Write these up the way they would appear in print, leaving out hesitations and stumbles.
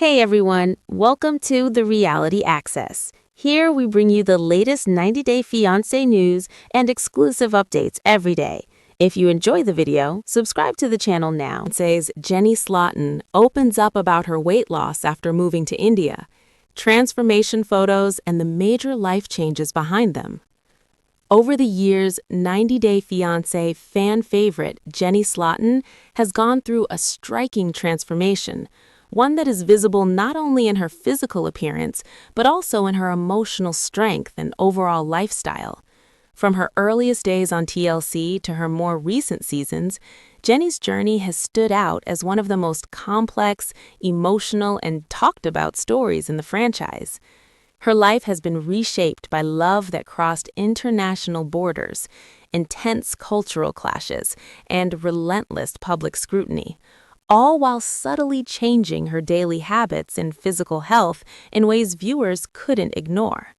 Hey everyone, welcome to the Reality Access. Here we bring you the latest 90-day fiancé news and exclusive updates every day. If you enjoy the video, subscribe to the channel now. It says Jenny Slaughton opens up about her weight loss after moving to India, transformation photos, and the major life changes behind them. Over the years, 90-day fiancé fan favorite Jenny Slaughton has gone through a striking transformation, one that is visible not only in her physical appearance, but also in her emotional strength and overall lifestyle. From her earliest days on TLC to her more recent seasons, Jenny's journey has stood out as one of the most complex, emotional, and talked about stories in the franchise. Her life has been reshaped by love that crossed international borders, intense cultural clashes, and relentless public scrutiny, all while subtly changing her daily habits and physical health in ways viewers couldn't ignore.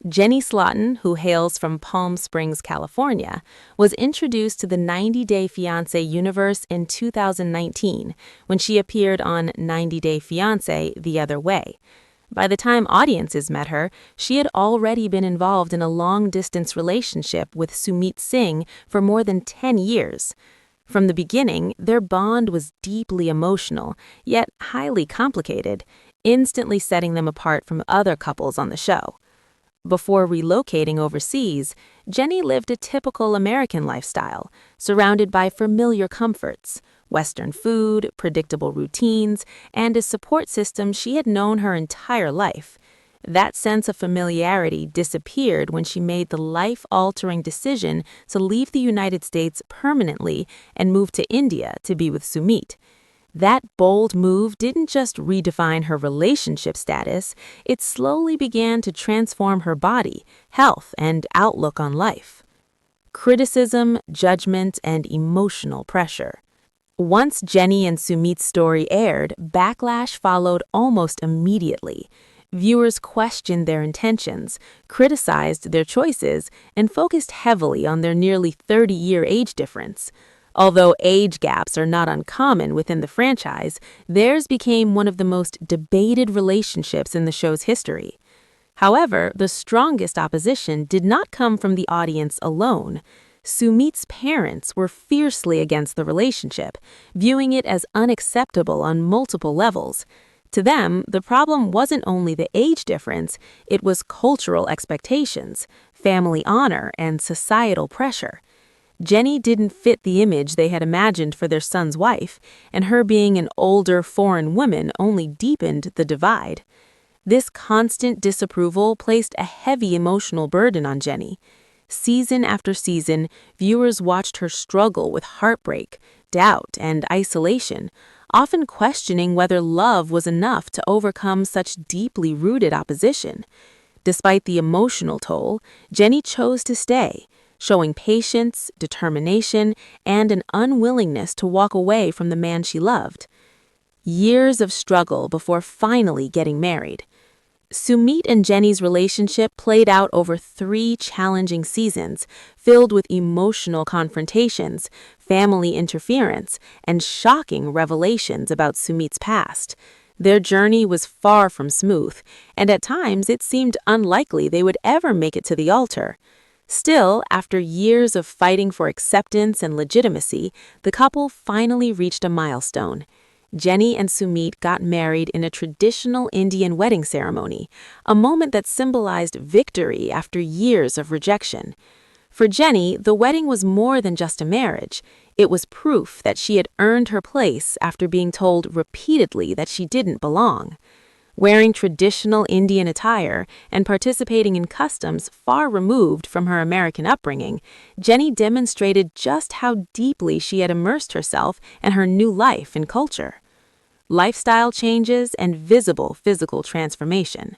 Jenny Slaughton, who hails from Palm Springs, California, was introduced to the 90-Day Fiancé universe in 2019 when she appeared on 90 Day Fiancé The Other Way. By the time audiences met her, she had already been involved in a long-distance relationship with Sumit for more than 10 years. From the beginning, their bond was deeply emotional, yet highly complicated, instantly setting them apart from other couples on the show. Before relocating overseas, Jenny lived a typical American lifestyle, surrounded by familiar comforts, Western food, predictable routines, and a support system she had known her entire life. That sense of familiarity disappeared when she made the life-altering decision to leave the United States permanently and move to India to be with Sumit. That bold move didn't just redefine her relationship status, it slowly began to transform her body, health, and outlook on life. Criticism, judgment, and emotional pressure. Once Jenny and Sumit's story aired, backlash followed almost immediately. Viewers questioned their intentions, criticized their choices, and focused heavily on their nearly 30-year age difference. Although age gaps are not uncommon within the franchise, theirs became one of the most debated relationships in the show's history. However, the strongest opposition did not come from the audience alone. Sumit's parents were fiercely against the relationship, viewing it as unacceptable on multiple levels. To them, the problem wasn't only the age difference, it was cultural expectations, family honor, and societal pressure. Jenny didn't fit the image they had imagined for their son's wife, and her being an older foreign woman only deepened the divide. This constant disapproval placed a heavy emotional burden on Jenny. Season after season, viewers watched her struggle with heartbreak, doubt, and isolation, often questioning whether love was enough to overcome such deeply rooted opposition. Despite the emotional toll, Jenny chose to stay, showing patience, determination, and an unwillingness to walk away from the man she loved. Years of struggle before finally getting married. Sumit and Jenny's relationship played out over 3 challenging seasons, filled with emotional confrontations, family interference, and shocking revelations about Sumit's past. Their journey was far from smooth, and at times it seemed unlikely they would ever make it to the altar. Still, after years of fighting for acceptance and legitimacy, the couple finally reached a milestone. Jenny and Sumit got married in a traditional Indian wedding ceremony, a moment that symbolized victory after years of rejection. For Jenny, the wedding was more than just a marriage. It was proof that she had earned her place after being told repeatedly that she didn't belong. Wearing traditional Indian attire and participating in customs far removed from her American upbringing, Jenny demonstrated just how deeply she had immersed herself and her new life and culture. Lifestyle changes and visible physical transformation.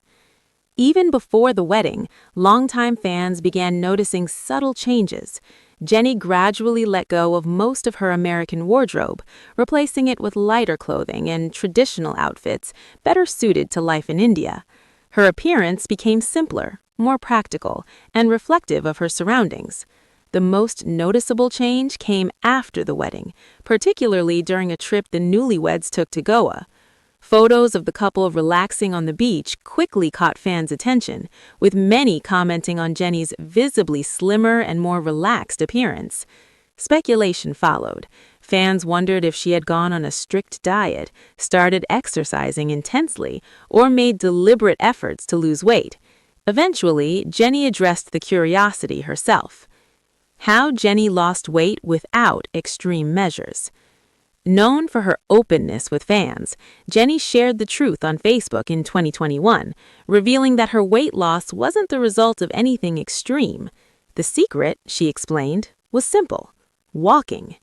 Even before the wedding, longtime fans began noticing subtle changes. Jenny gradually let go of most of her American wardrobe, replacing it with lighter clothing and traditional outfits better suited to life in India. Her appearance became simpler, more practical, and reflective of her surroundings. The most noticeable change came after the wedding, particularly during a trip the newlyweds took to Goa. Photos of the couple relaxing on the beach quickly caught fans' attention, with many commenting on Jenny's visibly slimmer and more relaxed appearance. Speculation followed. Fans wondered if she had gone on a strict diet, started exercising intensely, or made deliberate efforts to lose weight. Eventually, Jenny addressed the curiosity herself. How Jenny lost weight without extreme measures. Known for her openness with fans, Jenny shared the truth on Facebook in 2021, revealing that her weight loss wasn't the result of anything extreme. The secret, she explained, was simple: walking.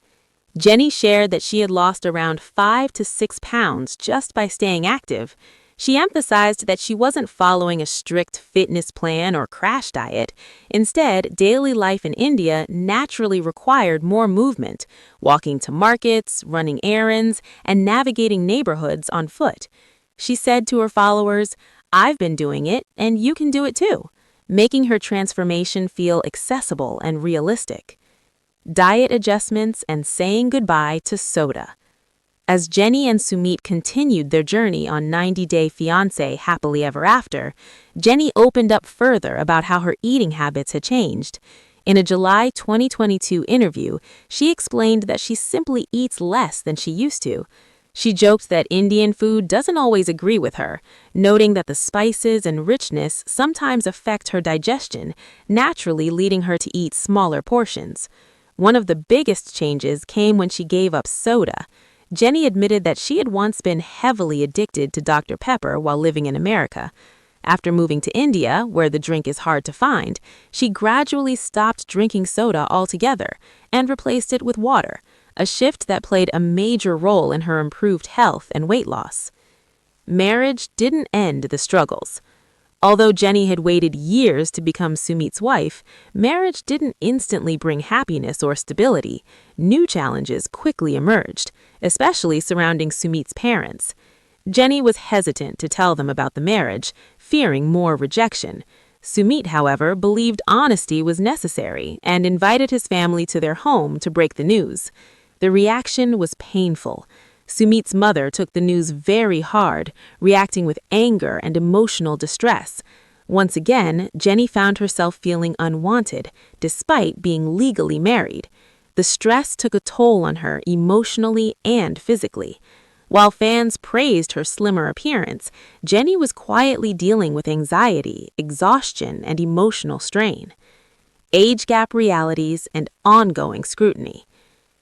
Jenny shared that she had lost around 5 to 6 pounds just by staying active. She emphasized that she wasn't following a strict fitness plan or crash diet. Instead, daily life in India naturally required more movement, walking to markets, running errands, and navigating neighborhoods on foot. She said to her followers, "I've been doing it, and you can do it too," making her transformation feel accessible and realistic. Diet adjustments and saying goodbye to soda. As Jenny and Sumit continued their journey on 90-Day Fiancé Happily Ever After, Jenny opened up further about how her eating habits had changed. In a July 2022 interview, she explained that she simply eats less than she used to. She joked that Indian food doesn't always agree with her, noting that the spices and richness sometimes affect her digestion, naturally leading her to eat smaller portions. One of the biggest changes came when she gave up soda. Jenny admitted that she had once been heavily addicted to Dr. Pepper while living in America. After moving to India, where the drink is hard to find, she gradually stopped drinking soda altogether and replaced it with water, a shift that played a major role in her improved health and weight loss. Marriage didn't end the struggles. Although Jenny had waited years to become Sumit's wife, marriage didn't instantly bring happiness or stability. New challenges quickly emerged, especially surrounding Sumit's parents. Jenny was hesitant to tell them about the marriage, fearing more rejection. Sumit, however, believed honesty was necessary and invited his family to their home to break the news. The reaction was painful. Sumit's mother took the news very hard, reacting with anger and emotional distress. Once again, Jenny found herself feeling unwanted, despite being legally married. The stress took a toll on her emotionally and physically. While fans praised her slimmer appearance, Jenny was quietly dealing with anxiety, exhaustion, and emotional strain. Age gap realities and ongoing scrutiny.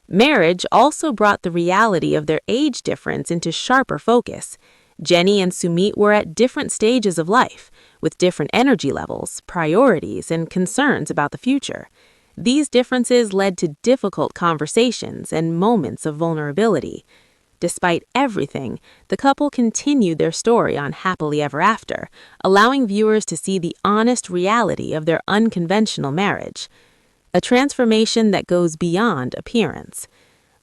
Marriage also brought the reality of their age difference into sharper focus. Jenny and Sumit were at different stages of life, with different energy levels, priorities, and concerns about the future. These differences led to difficult conversations and moments of vulnerability. Despite everything, the couple continued their story on Happily Ever After, allowing viewers to see the honest reality of their unconventional marriage. A transformation that goes beyond appearance.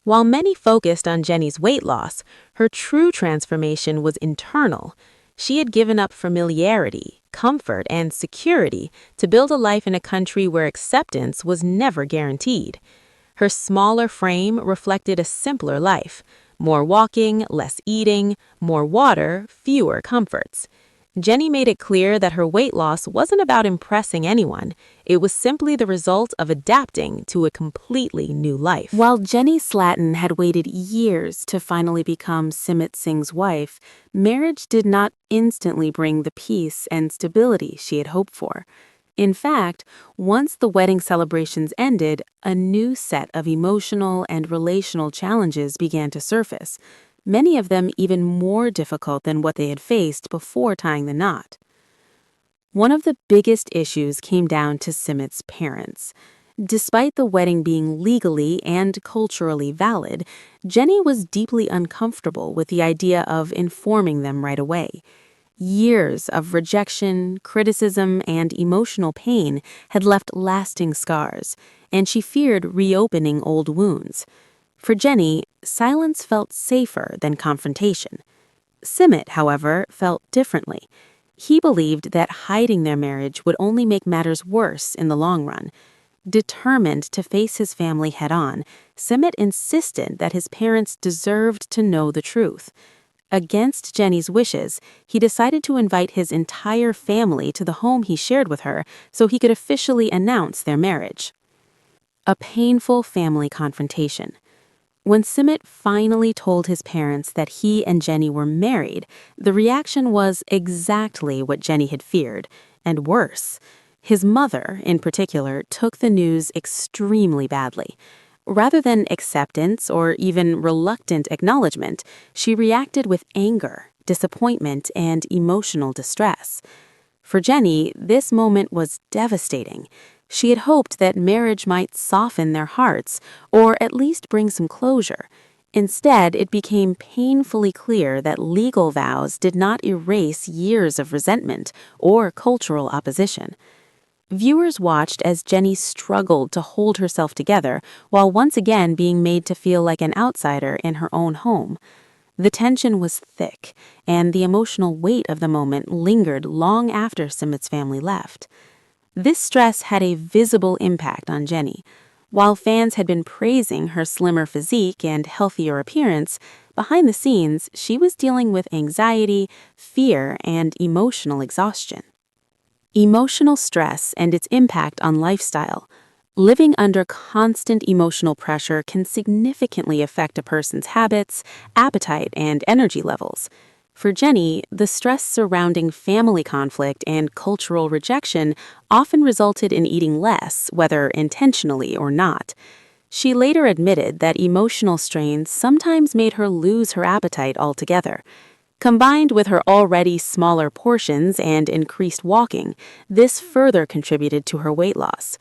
While many focused on Jenny's weight loss, her true transformation was internal. She had given up familiarity, comfort, and security to build a life in a country where acceptance was never guaranteed. Her smaller frame reflected a simpler life: more walking, less eating, more water, fewer comforts. Jenny made it clear that her weight loss wasn't about impressing anyone. It was simply the result of adapting to a completely new life. While Jenny Slatin had waited years to finally become Sumit Singh's wife, marriage did not instantly bring the peace and stability she had hoped for. In fact, once the wedding celebrations ended, a new set of emotional and relational challenges began to surface, many of them even more difficult than what they had faced before tying the knot. One of the biggest issues came down to Sumit's parents. Despite the wedding being legally and culturally valid, Jenny was deeply uncomfortable with the idea of informing them right away. Years of rejection, criticism, and emotional pain had left lasting scars, and she feared reopening old wounds. For Jenny, silence felt safer than confrontation. Sumit, however, felt differently. He believed that hiding their marriage would only make matters worse in the long run. Determined to face his family head-on, Sumit insisted that his parents deserved to know the truth. Against Jenny's wishes, he decided to invite his entire family to the home he shared with her so he could officially announce their marriage. A painful family confrontation. When Sumit finally told his parents that he and Jenny were married, the reaction was exactly what Jenny had feared, and worse. His mother, in particular, took the news extremely badly. Rather than acceptance or even reluctant acknowledgement, she reacted with anger, disappointment, and emotional distress. For Jenny, this moment was devastating. She had hoped that marriage might soften their hearts, or at least bring some closure. Instead, it became painfully clear that legal vows did not erase years of resentment or cultural opposition. Viewers watched as Jenny struggled to hold herself together while once again being made to feel like an outsider in her own home. The tension was thick, and the emotional weight of the moment lingered long after Sumit's family left. This stress had a visible impact on Jenny. While fans had been praising her slimmer physique and healthier appearance, behind the scenes, she was dealing with anxiety, fear, and emotional exhaustion. Emotional stress and its impact on lifestyle. Living under constant emotional pressure can significantly affect a person's habits, appetite, and energy levels. For Jenny, the stress surrounding family conflict and cultural rejection often resulted in eating less, whether intentionally or not. She later admitted that emotional strain sometimes made her lose her appetite altogether. Combined with her already smaller portions and increased walking, this further contributed to her weight loss.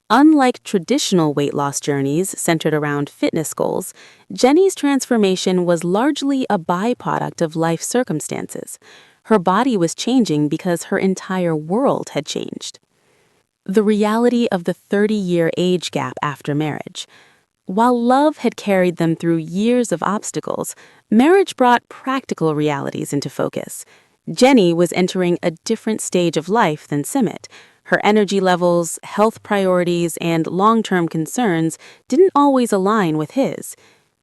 Unlike traditional weight loss journeys centered around fitness goals, Jenny's transformation was largely a byproduct of life circumstances. Her body was changing because her entire world had changed. The reality of the 30-year age gap after marriage. While love had carried them through years of obstacles, marriage brought practical realities into focus. Jenny was entering a different stage of life than Sumit. Her energy levels, health priorities, and long-term concerns didn't always align with his.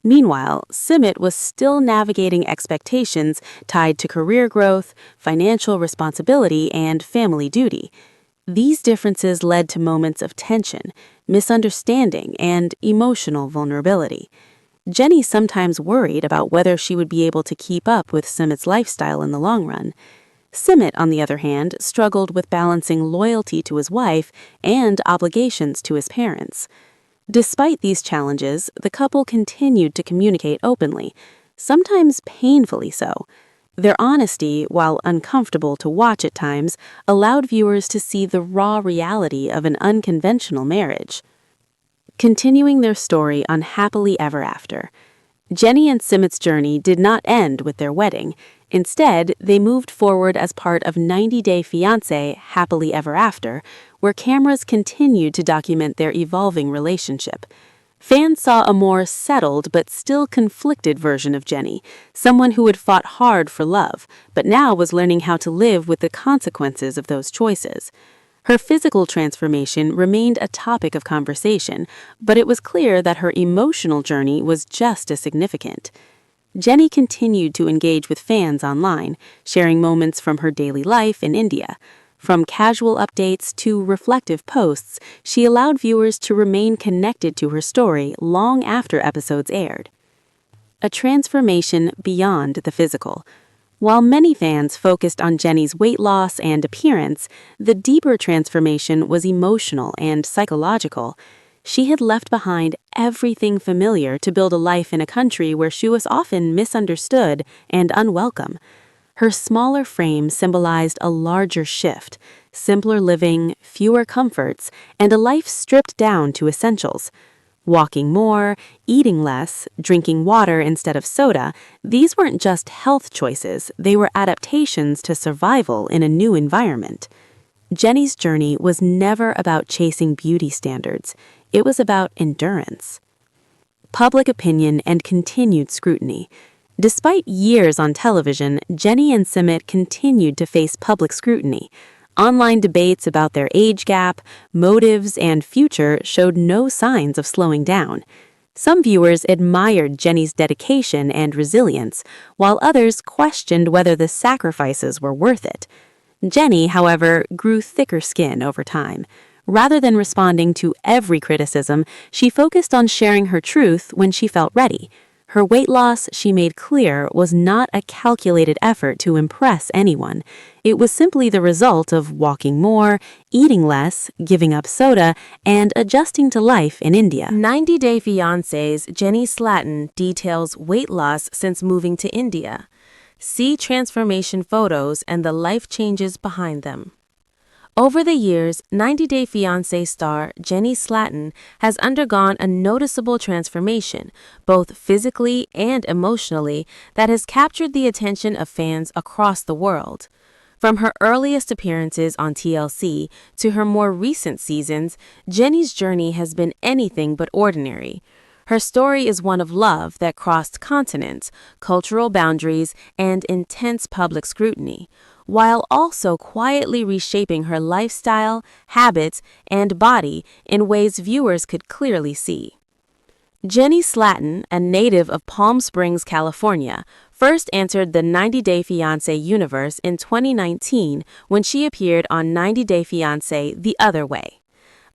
Meanwhile, Sumit was still navigating expectations tied to career growth, financial responsibility, and family duty. These differences led to moments of tension, misunderstanding, and emotional vulnerability. Jenny sometimes worried about whether she would be able to keep up with Sumit's lifestyle in the long run. Sumit, on the other hand, struggled with balancing loyalty to his wife and obligations to his parents. Despite these challenges, the couple continued to communicate openly, sometimes painfully so. Their honesty, while uncomfortable to watch at times, allowed viewers to see the raw reality of an unconventional marriage. Continuing their story on Happily Ever After. Jenny and Sumit's journey did not end with their wedding. Instead, they moved forward as part of 90 Day Fiancé Happily Ever After, where cameras continued to document their evolving relationship. Fans saw a more settled but still conflicted version of Jenny, someone who had fought hard for love, but now was learning how to live with the consequences of those choices. Her physical transformation remained a topic of conversation, but it was clear that her emotional journey was just as significant. Jenny continued to engage with fans online, sharing moments from her daily life in India. From casual updates to reflective posts, she allowed viewers to remain connected to her story long after episodes aired. A transformation beyond the physical. While many fans focused on Jenny's weight loss and appearance, the deeper transformation was emotional and psychological. She had left behind everything familiar to build a life in a country where she was often misunderstood and unwelcome. Her smaller frame symbolized a larger shift, simpler living, fewer comforts, and a life stripped down to essentials. Walking more, eating less, drinking water instead of soda, these weren't just health choices, they were adaptations to survival in a new environment. Jenny's journey was never about chasing beauty standards. It was about endurance. Public opinion and continued scrutiny. Despite years on television, Jenny and Sumit continued to face public scrutiny. Online debates about their age gap, motives, and future showed no signs of slowing down. Some viewers admired Jenny's dedication and resilience, while others questioned whether the sacrifices were worth it. Jenny, however, grew thicker skin over time. Rather than responding to every criticism, she focused on sharing her truth when she felt ready. Her weight loss, she made clear, was not a calculated effort to impress anyone. It was simply the result of walking more, eating less, giving up soda, and adjusting to life in India. 90 Day Fiancé's Jenny Slatin details weight loss since moving to India. See transformation photos and the life changes behind them. Over the years, 90 Day Fiancé star Jenny Slatin has undergone a noticeable transformation, both physically and emotionally, that has captured the attention of fans across the world. From her earliest appearances on TLC to her more recent seasons, Jenny's journey has been anything but ordinary. Her story is one of love that crossed continents, cultural boundaries, and intense public scrutiny, while also quietly reshaping her lifestyle, habits, and body in ways viewers could clearly see. Jenny Slatin, a native of Palm Springs, California, first entered the 90 Day Fiancé universe in 2019 when she appeared on 90 Day Fiancé The Other Way.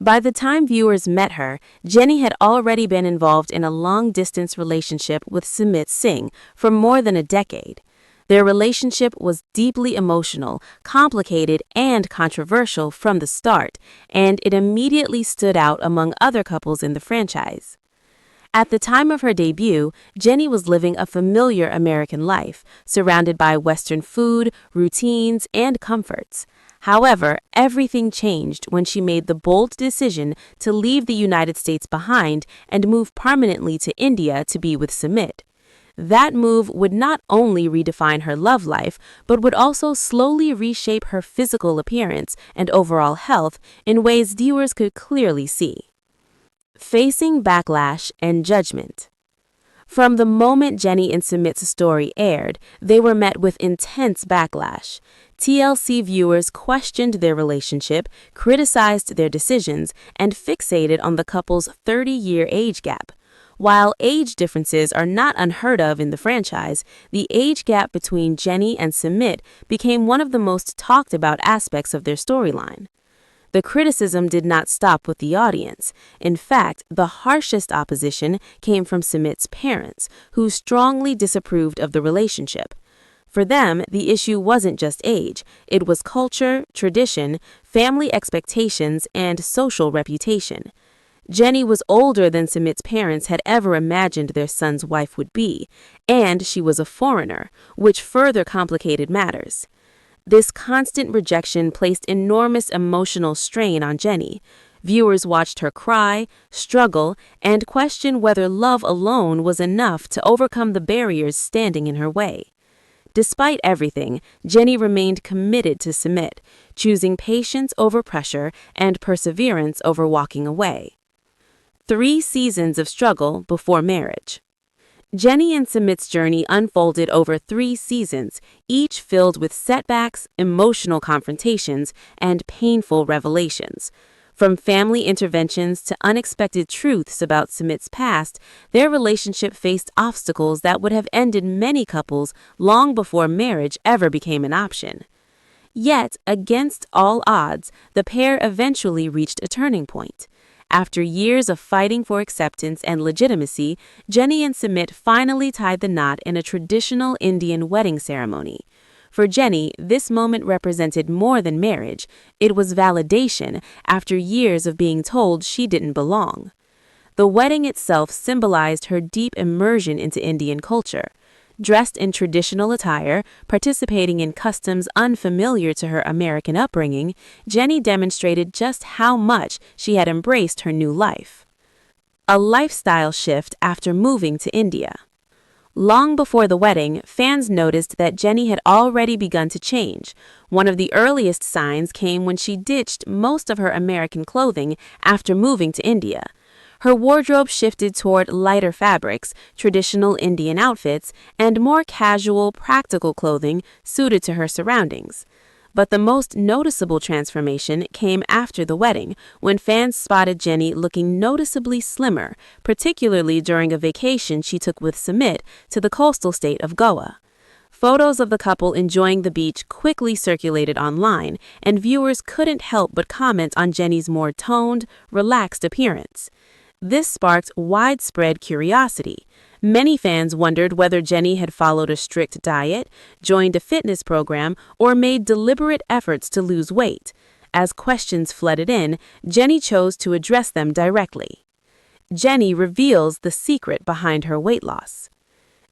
By the time viewers met her, Jenny had already been involved in a long-distance relationship with Sumit Singh for more than a decade. Their relationship was deeply emotional, complicated, and controversial from the start, and it immediately stood out among other couples in the franchise. At the time of her debut, Jenny was living a familiar American life, surrounded by Western food, routines, and comforts. However, everything changed when she made the bold decision to leave the United States behind and move permanently to India to be with Sumit. That move would not only redefine her love life, but would also slowly reshape her physical appearance and overall health in ways viewers could clearly see. Facing backlash and judgment. From the moment Jenny and Sumit's story aired, they were met with intense backlash. TLC viewers questioned their relationship, criticized their decisions, and fixated on the couple's 30-year age gap. While age differences are not unheard of in the franchise, the age gap between Jenny and Sumit became one of the most talked about aspects of their storyline. The criticism did not stop with the audience. In fact, the harshest opposition came from Sumit's parents, who strongly disapproved of the relationship. For them, the issue wasn't just age, it was culture, tradition, family expectations, and social reputation. Jenny was older than Sumit's parents had ever imagined their son's wife would be, and she was a foreigner, which further complicated matters. This constant rejection placed enormous emotional strain on Jenny. Viewers watched her cry, struggle, and question whether love alone was enough to overcome the barriers standing in her way. Despite everything, Jenny remained committed to Sumit, choosing patience over pressure and perseverance over walking away. 3 seasons of struggle before marriage. Jenny and Sumit's journey unfolded over 3 seasons, each filled with setbacks, emotional confrontations, and painful revelations. From family interventions to unexpected truths about Sumit's past, their relationship faced obstacles that would have ended many couples long before marriage ever became an option. Yet, against all odds, the pair eventually reached a turning point. After years of fighting for acceptance and legitimacy, Jenny and Sumit finally tied the knot in a traditional Indian wedding ceremony. For Jenny, this moment represented more than marriage. It was validation after years of being told she didn't belong. The wedding itself symbolized her deep immersion into Indian culture. Dressed in traditional attire, participating in customs unfamiliar to her American upbringing, Jenny demonstrated just how much she had embraced her new life. A lifestyle shift after moving to India. Long before the wedding, fans noticed that Jenny had already begun to change. One of the earliest signs came when she ditched most of her American clothing after moving to India. Her wardrobe shifted toward lighter fabrics, traditional Indian outfits, and more casual, practical clothing suited to her surroundings. But the most noticeable transformation came after the wedding, when fans spotted Jenny looking noticeably slimmer, particularly during a vacation she took with Sumit to the coastal state of Goa. Photos of the couple enjoying the beach quickly circulated online, and viewers couldn't help but comment on Jenny's more toned, relaxed appearance. This sparked widespread curiosity. Many fans wondered whether Jenny had followed a strict diet, joined a fitness program, or made deliberate efforts to lose weight. As questions flooded in, Jenny chose to address them directly. Jenny reveals the secret behind her weight loss.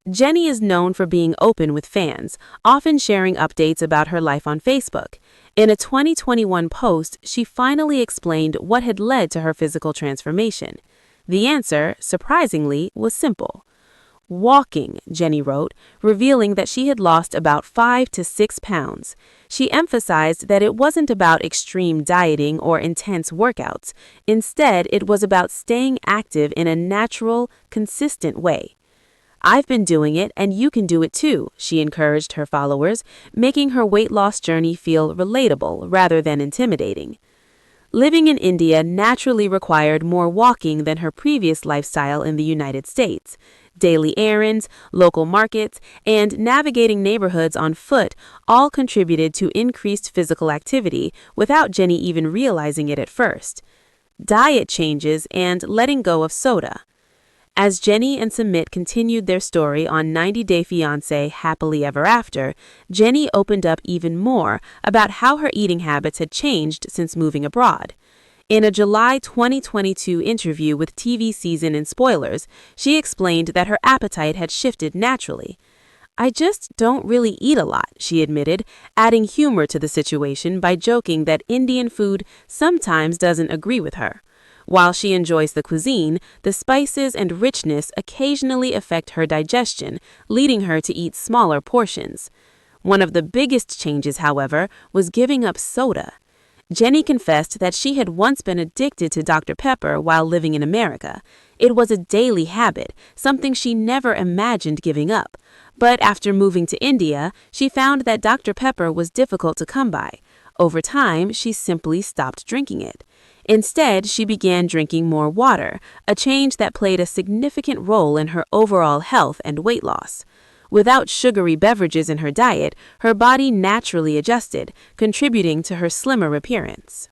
Jenny is known for being open with fans, often sharing updates about her life on Facebook. In a 2021 post, she finally explained what had led to her physical transformation. The answer, surprisingly, was simple. Walking, Jenny wrote, revealing that she had lost about 5 to 6 pounds. She emphasized that it wasn't about extreme dieting or intense workouts. Instead, it was about staying active in a natural, consistent way. "I've been doing it, and you can do it too," she encouraged her followers, making her weight loss journey feel relatable rather than intimidating. Living in India naturally required more walking than her previous lifestyle in the United States. Daily errands, local markets, and navigating neighborhoods on foot all contributed to increased physical activity without Jenny even realizing it at first. Diet changes and letting go of soda. As Jenny and Sumit continued their story on 90 Day Fiancé Happily Ever After, Jenny opened up even more about how her eating habits had changed since moving abroad. In a July 2022 interview with TV Season and Spoilers, she explained that her appetite had shifted naturally. "I just don't really eat a lot," she admitted, adding humor to the situation by joking that Indian food sometimes doesn't agree with her. While she enjoys the cuisine, the spices and richness occasionally affect her digestion, leading her to eat smaller portions. One of the biggest changes, however, was giving up soda. Jenny confessed that she had once been addicted to Dr. Pepper while living in America. It was a daily habit, something she never imagined giving up. But after moving to India, she found that Dr. Pepper was difficult to come by. Over time, she simply stopped drinking it. Instead, she began drinking more water, a change that played a significant role in her overall health and weight loss. Without sugary beverages in her diet, her body naturally adjusted, contributing to her slimmer appearance.